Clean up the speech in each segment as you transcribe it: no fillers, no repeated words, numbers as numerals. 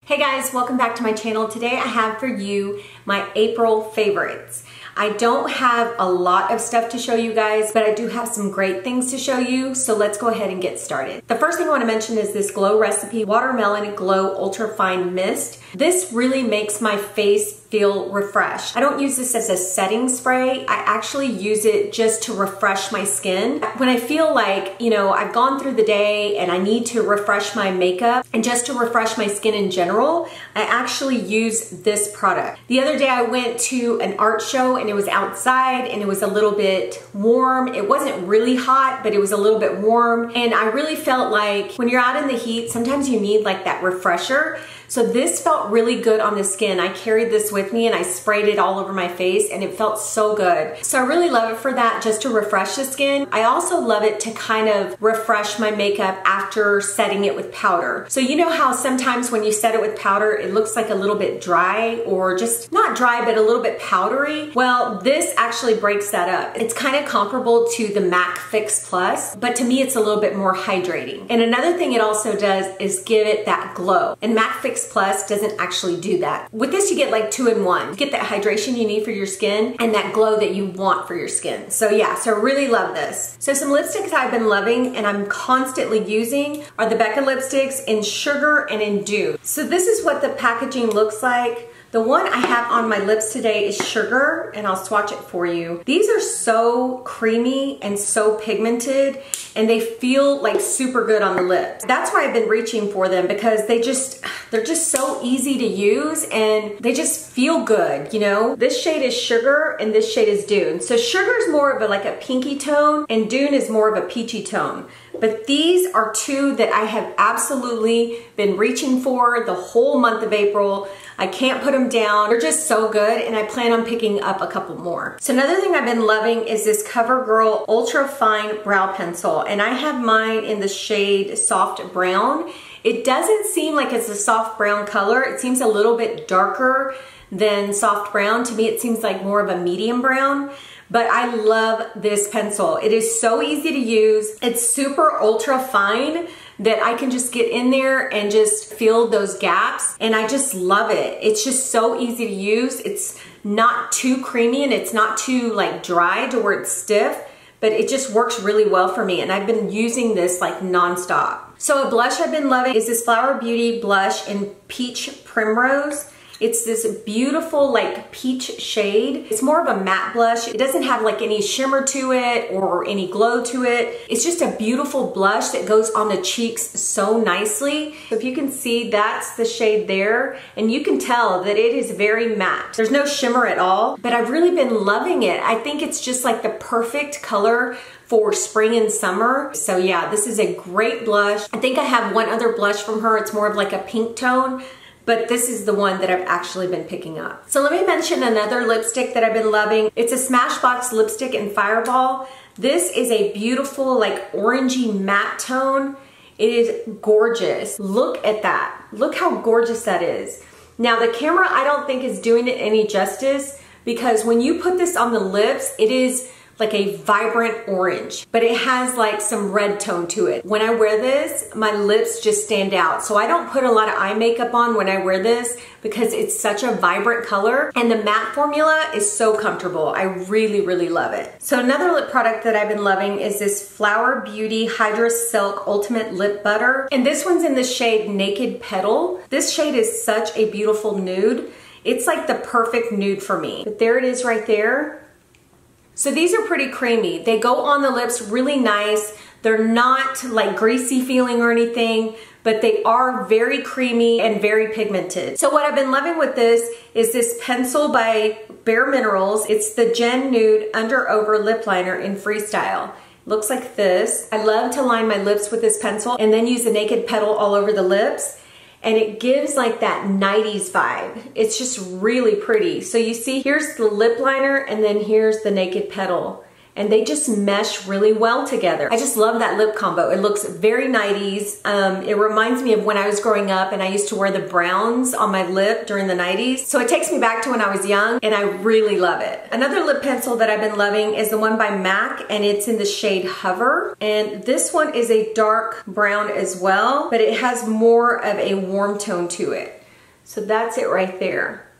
Hey guys, welcome back to my channel. Today I have for you my April favorites. I don't have a lot of stuff to show you guys, but I do have some great things to show you, so let's go ahead and get started. The first thing I want to mention is this Glow Recipe Watermelon Glow Ultra Fine Mist. This really makes my face feel refreshed. I don't use this as a setting spray. I actually use it just to refresh my skin. When I feel like, I've gone through the day and I need to refresh my makeup and just to refresh my skin in general, I actually use this product. The other day I went to an art show and it was outside and it was a little bit warm. It wasn't really hot, but it was a little bit warm. And I really felt like when you're out in the heat, sometimes you need like that refresher. So this felt really good on the skin. I carried this with me and I sprayed it all over my face and it felt so good. So I really love it for that, just to refresh the skin. I also love it to kind of refresh my makeup after setting it with powder. So you know how sometimes when you set it with powder, it looks like a little bit dry, or just not dry, but a little bit powdery? Well, this actually breaks that up. It's kind of comparable to the MAC Fix Plus, but to me it's a little bit more hydrating. And another thing it also does is give it that glow. And MAC Fix Plus doesn't actually do that. With this you get like 2-in-1. You get that hydration you need for your skin and that glow that you want for your skin. So yeah, so I really love this. So some lipsticks I've been loving and I'm constantly using are the Becca lipsticks in Sugar and in Dune. So this is what the packaging looks like. The one I have on my lips today is Sugar, and I'll swatch it for you. These are so creamy and so pigmented, and they feel like super good on the lips. That's why I've been reaching for them, because they're just so easy to use and they just feel good, This shade is Sugar and this shade is Dune. So Sugar is more of like a pinky tone and Dune is more of a peachy tone. But these are two that I have absolutely been reaching for the whole month of April. I can't put them down. They're just so good, and I plan on picking up a couple more. So another thing I've been loving is this CoverGirl Ultra Fine Brow Pencil, and I have mine in the shade Soft Brown. It doesn't seem like it's a soft brown color. It seems a little bit darker than soft brown. To me, it seems like more of a medium brown. But I love this pencil. It is so easy to use. It's super ultra fine that I can just get in there and just fill those gaps, and I just love it. It's just so easy to use. It's not too creamy and it's not too like dry to where it's stiff, but it just works really well for me, and I've been using this like nonstop. So a blush I've been loving is this Flower Beauty blush in Peach Primrose. It's this beautiful like peach shade. It's more of a matte blush. It doesn't have like any shimmer to it or any glow to it. It's just a beautiful blush that goes on the cheeks so nicely. So if you can see, that's the shade there, and you can tell that it is very matte. There's no shimmer at all, but I've really been loving it. I think it's just like the perfect color for spring and summer. So yeah, this is a great blush. I think I have one other blush from her. It's more of like a pink tone, but this is the one that I've actually been picking up. So let me mention another lipstick that I've been loving. It's a Smashbox lipstick in Fireball. This is a beautiful like orangey matte tone. It is gorgeous. Look at that. Look how gorgeous that is. Now the camera I don't think is doing it any justice, because when you put this on the lips, it is like a vibrant orange, but it has like some red tone to it. When I wear this, my lips just stand out. So I don't put a lot of eye makeup on when I wear this, because it's such a vibrant color, and the matte formula is so comfortable. I really, really love it. So another lip product that I've been loving is this Flower Beauty Hydrasilk Ultimate Lip Butter, and this one's in the shade Naked Petal. This shade is such a beautiful nude. It's like the perfect nude for me. But there it is right there. So these are pretty creamy. They go on the lips really nice. They're not like greasy feeling or anything, but they are very creamy and very pigmented. So what I've been loving with this is this pencil by Bare Minerals. It's the Gen Nude Under Over Lip Liner in Freestyle. Looks like this. I love to line my lips with this pencil and then use the Naked Petal all over the lips. And it gives like that 90s vibe. It's just really pretty. So you see, here's the lip liner and then here's the Naked Petal. and they just mesh really well together. I just love that lip combo. It looks very 90s. It reminds me of when I was growing up and I used to wear the browns on my lip during the 90s. So it takes me back to when I was young and I really love it. Another lip pencil that I've been loving is the one by MAC, and it's in the shade Hover. And this one is a dark brown as well, but it has more of a warm tone to it. So that's it right there.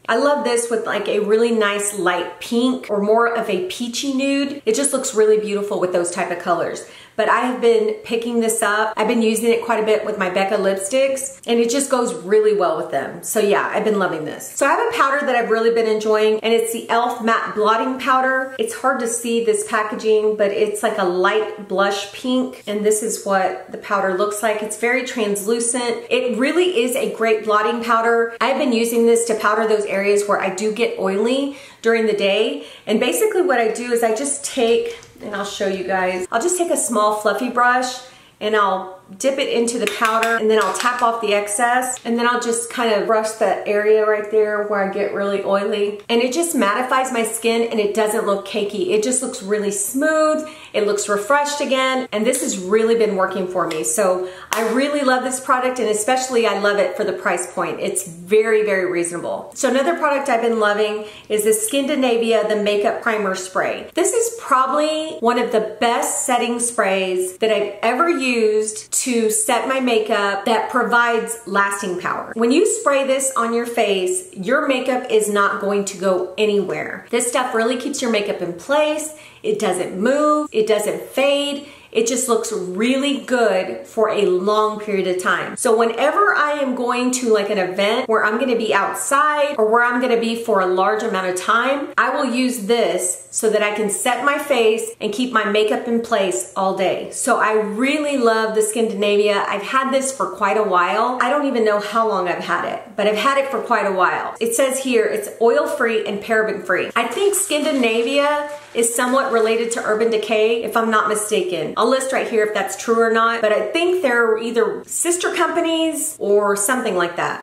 I love this with like a really nice light pink or more of a peachy nude. It just looks really beautiful with those type of colors. But I have been picking this up. I've been using it quite a bit with my Becca lipsticks, and it just goes really well with them. So yeah, I've been loving this. So I have a powder that I've really been enjoying, and it's the e.l.f. Matte Blotting Powder. It's hard to see this packaging, but it's like a light blush pink, and this is what the powder looks like. It's very translucent. It really is a great blotting powder. I've been using this to powder those areas where I do get oily during the day, and basically what I do is I just take, and I'll show you guys, I'll just take a small fluffy brush and I'll dip it into the powder, and then I'll tap off the excess, and then I'll just kind of brush that area right there where I get really oily, and it just mattifies my skin and it doesn't look cakey. It just looks really smooth. It looks refreshed again, and this has really been working for me. So I really love this product, and especially I love it for the price point. It's very, very reasonable. So another product I've been loving is the Skindinavia the Makeup Primer Spray. This is probably one of the best setting sprays that I've ever used to set my makeup that provides lasting power. When you spray this on your face, your makeup is not going to go anywhere. This stuff really keeps your makeup in place. It doesn't move, it doesn't fade. It just looks really good for a long period of time. So whenever I am going to like an event where I'm gonna be outside or where I'm gonna be for a large amount of time, I will use this so that I can set my face and keep my makeup in place all day. So I really love the Skindinavia. I've had this for quite a while. I don't even know how long I've had it, but I've had it for quite a while. It says here it's oil-free and paraben-free. I think Skindinavia is somewhat related to Urban Decay, if I'm not mistaken. I'll list right here if that's true or not, but I think they're either sister companies or something like that.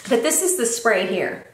But this is the spray here.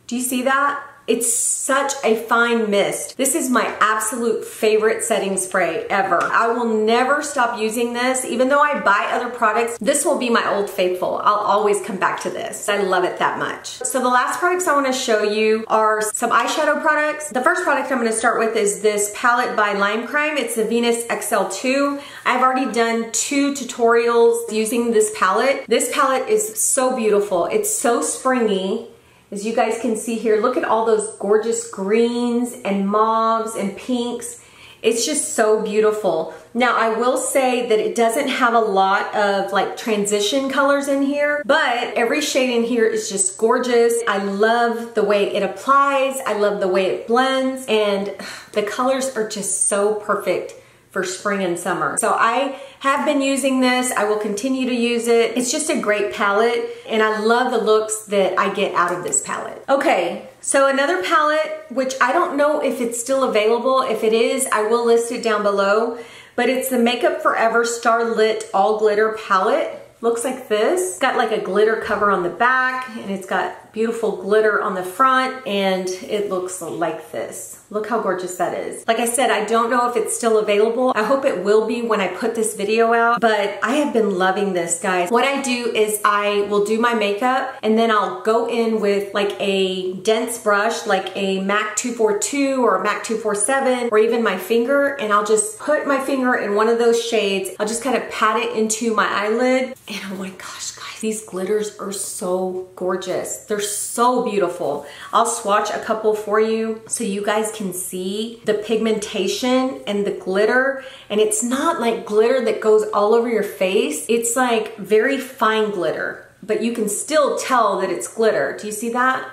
Do you see that? It's such a fine mist. This is my absolute favorite setting spray ever. I will never stop using this. Even though I buy other products, this will be my old faithful. I'll always come back to this. I love it that much. So the last products I want to show you are some eyeshadow products. The first product I'm going to start with is this palette by Lime Crime. It's the Venus XL2. I've already done 2 tutorials using this palette. This palette is so beautiful. It's so springy. As you guys can see here, look at all those gorgeous greens and mauves and pinks. It's just so beautiful. Now I will say that it doesn't have a lot of like transition colors in here, but every shade in here is just gorgeous. I love the way it applies. I love the way it blends, and the colors are just so perfect for spring and summer. So I have been using this. I will continue to use it. It's just a great palette, and I love the looks that I get out of this palette. Okay, so another palette, which I don't know if it's still available. If it is, I will list it down below, but it's the Makeup Forever Star Lit All Glitter Palette. Looks like this. It's got like a glitter cover on the back, and it's got beautiful glitter on the front, and it looks like this. Look how gorgeous that is. Like I said, I don't know if it's still available. I hope it will be when I put this video out, but I have been loving this, guys. What I do is I will do my makeup, and then I'll go in with like a dense brush, like a MAC 242 or a MAC 247, or even my finger, and I'll just put my finger in one of those shades. I'll just kind of pat it into my eyelid, and oh my gosh, guys, these glitters are so gorgeous. They're so beautiful. I'll swatch a couple for you so you guys can see the pigmentation and the glitter. And it's not like glitter that goes all over your face. It's like very fine glitter, but you can still tell that it's glitter. Do you see that?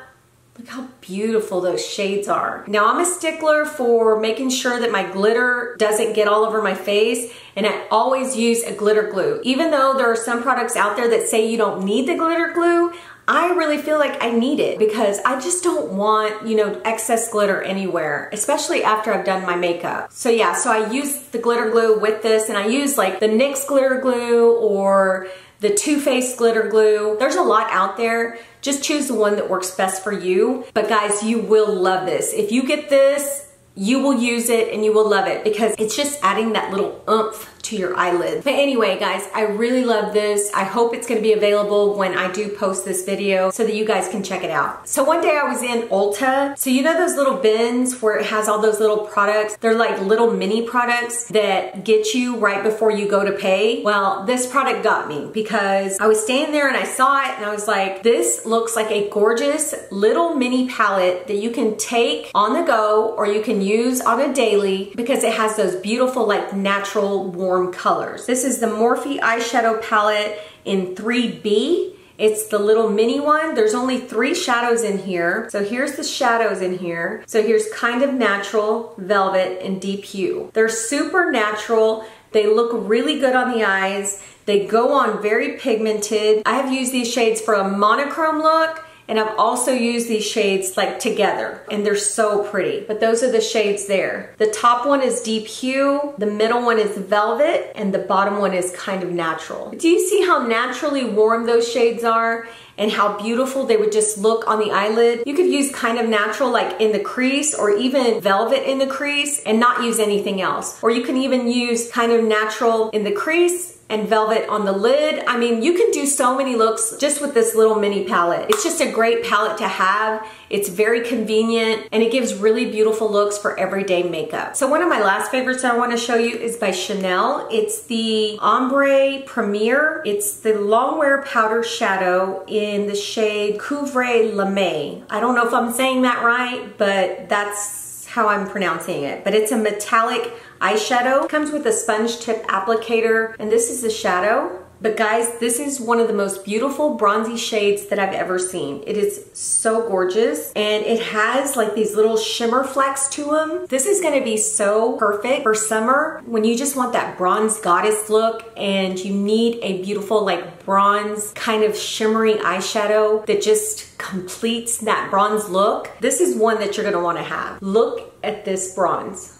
Look how beautiful those shades are. Now I'm a stickler for making sure that my glitter doesn't get all over my face, and I always use a glitter glue. Even though there are some products out there that say you don't need the glitter glue, I really feel like I need it because I just don't want, you know, excess glitter anywhere, especially after I've done my makeup. So yeah, so I use the glitter glue with this, and I use like the NYX glitter glue or the Too Faced glitter glue. There's a lot out there. Just choose the one that works best for you. But guys, you will love this. If you get this, you will use it and you will love it because it's just adding that little oomph to your eyelid. But anyway, guys, I really love this. I hope it's gonna be available when I do post this video so that you guys can check it out. So one day I was in Ulta. So you know those little bins where it has all those little products? They're like little mini products that get you right before you go to pay. Well, this product got me because I was standing there and I saw it and I was like, this looks like a gorgeous little mini palette that you can take on the go or you can use on a daily because it has those beautiful like natural warm colors. This is the Morphe eyeshadow palette in 3B. It's the little mini one. There's only 3 shadows in here. So here's the shadows in here. So here's Kind of Natural, Velvet, and Deep Hue. They're super natural. They look really good on the eyes. They go on very pigmented. I have used these shades for a monochrome look, and I've also used these shades like together, and they're so pretty. But those are the shades there. The top one is Deep Hue, the middle one is Velvet, and the bottom one is Kind of Natural. Do you see how naturally warm those shades are? And how beautiful they would just look on the eyelid. You could use Kind of Natural like in the crease or even Velvet in the crease and not use anything else. Or you can even use Kind of Natural in the crease and Velvet on the lid. I mean, you can do so many looks just with this little mini palette. It's just a great palette to have. It's very convenient and it gives really beautiful looks for everyday makeup. So one of my last favorites I want to show you is by Chanel. It's the Ombré Premier. It's the Longwear Powder Shadow in the shade Cuvre Lame. I don't know if I'm saying that right, but that's how I'm pronouncing it. But it's a metallic eyeshadow. It comes with a sponge tip applicator, and this is the shadow. But guys, this is one of the most beautiful bronzy shades that I've ever seen. It is so gorgeous, and it has like these little shimmer flecks to them. This is gonna be so perfect for summer when you just want that bronze goddess look and you need a beautiful like bronze kind of shimmery eyeshadow that just completes that bronze look. This is one that you're gonna wanna have. Look at this bronze.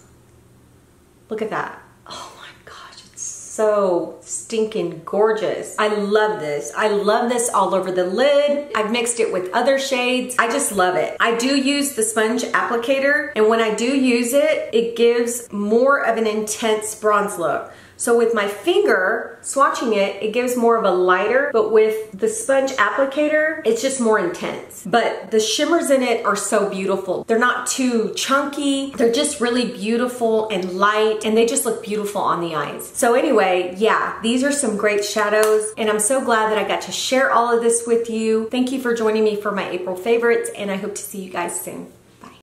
Look at that. Oh my gosh, it's so stinking gorgeous. I love this. I love this all over the lid. I've mixed it with other shades. I just love it. I do use the sponge applicator, and when I do use it, it gives more of an intense bronze look. So with my finger swatching it, it gives more of a lighter, but with the sponge applicator, it's just more intense. But the shimmers in it are so beautiful. They're not too chunky. They're just really beautiful and light, and they just look beautiful on the eyes. So anyway, yeah, these are some great shadows, and I'm so glad that I got to share all of this with you. Thank you for joining me for my April favorites, and I hope to see you guys soon.